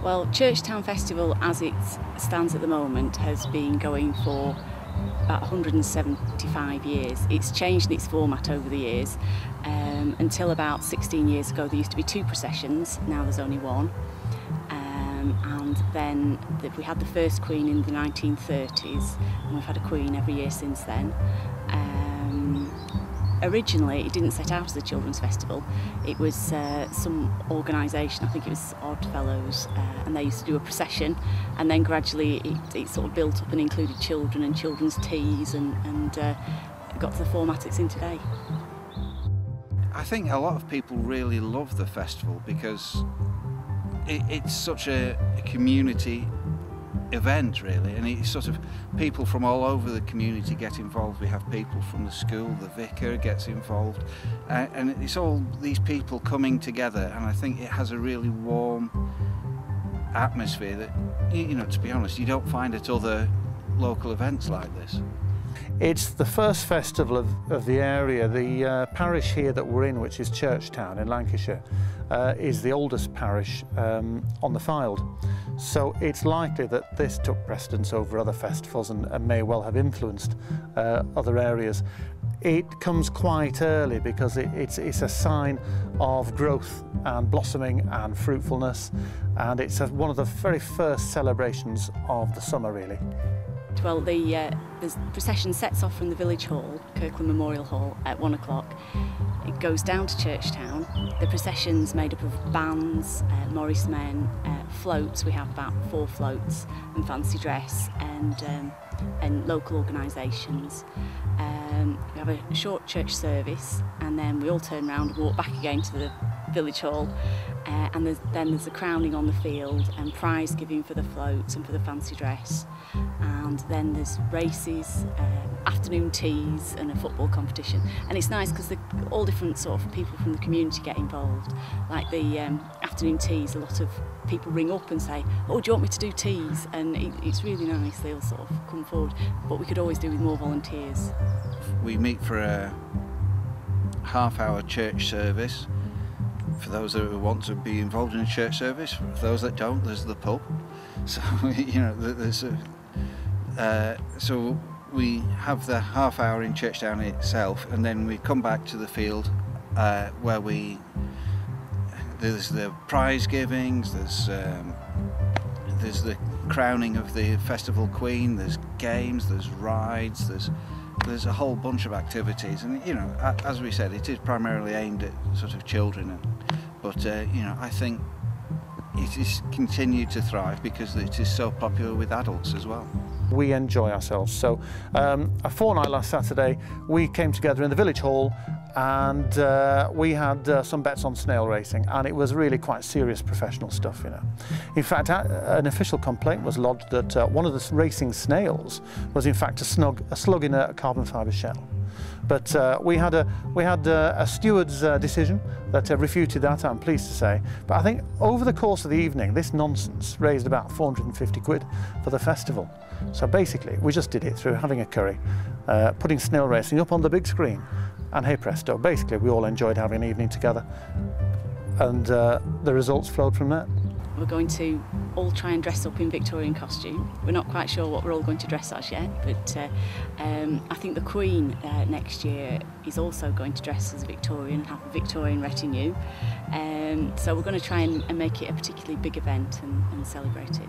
Well, Churchtown Festival, as it stands at the moment, has been going for about 175 years. It's changed its format over the years. Until about 16 years ago, there used to be 2 processions. Now there's only 1. And then we had the first Queen in the 1930s, and we've had a Queen every year since then. Originally, it didn't set out as a children's festival. It was some organisation, I think it was Oddfellows, and they used to do a procession, and then gradually it sort of built up and included children and children's teas, and got to the format it's in today. I think a lot of people really love the festival because it's such a community event, really, and it's sort of people from all over the community get involved. We have people from the school, the vicar gets involved, and it's all these people coming together, and I think it has a really warm atmosphere that, you know, to be honest, you don't find at other local events like this. It's the first festival of the area. The parish here that we're in, which is Churchtown in Lancashire, is the oldest parish on the Fylde. So it's likely that this took precedence over other festivals and may well have influenced other areas. It comes quite early because it's a sign of growth and blossoming and fruitfulness, and it's one of the very first celebrations of the summer, really. Well, the procession sets off from the village hall, Kirkland Memorial Hall, at 1 o'clock. It goes down to Churchtown. The procession's made up of bands, Morris men, floats. We have about 4 floats, and fancy dress, and local organisations. We have a short church service, and then we all turn around and walk back again to the village hall, and then there's a crowning on the field and prize giving for the floats and for the fancy dress, and then there's races, afternoon teas and a football competition. And it's nice because all different sort of people from the community get involved. Like the afternoon teas, a lot of people ring up and say, oh, do you want me to do teas? And it's really nice, they'll sort of come forward, but we could always do with more volunteers. We meet for a half-hour church service. For those that want to be involved in a church service, for those that don't, there's the pub. So, you know, there's so we have the half hour in Churchtown itself, and then we come back to the field where there's the prize givings, there's the crowning of the festival queen, there's games, there's rides, there's a whole bunch of activities, and you know, as we said, it is primarily aimed at sort of children, but you know, I think it is continued to thrive because it is so popular with adults as well. We enjoy ourselves. So a fortnight last Saturday, we came together in the village hall, and we had some bets on snail racing, and it was really quite serious professional stuff, you know. In fact, an official complaint was lodged that one of the racing snails was in fact a slug in a carbon fibre shell. But we had a steward's decision that refuted that, I'm pleased to say. But I think over the course of the evening, this nonsense raised about 450 quid for the festival. So basically, we just did it through having a curry, putting snail racing up on the big screen, and hey presto, basically we all enjoyed having an evening together, and the results flowed from that. We're going to all try and dress up in Victorian costume. We're not quite sure what we're all going to dress as yet, but I think the Queen next year is also going to dress as a Victorian and have a Victorian retinue. So we're going to try and make it a particularly big event and celebrate it.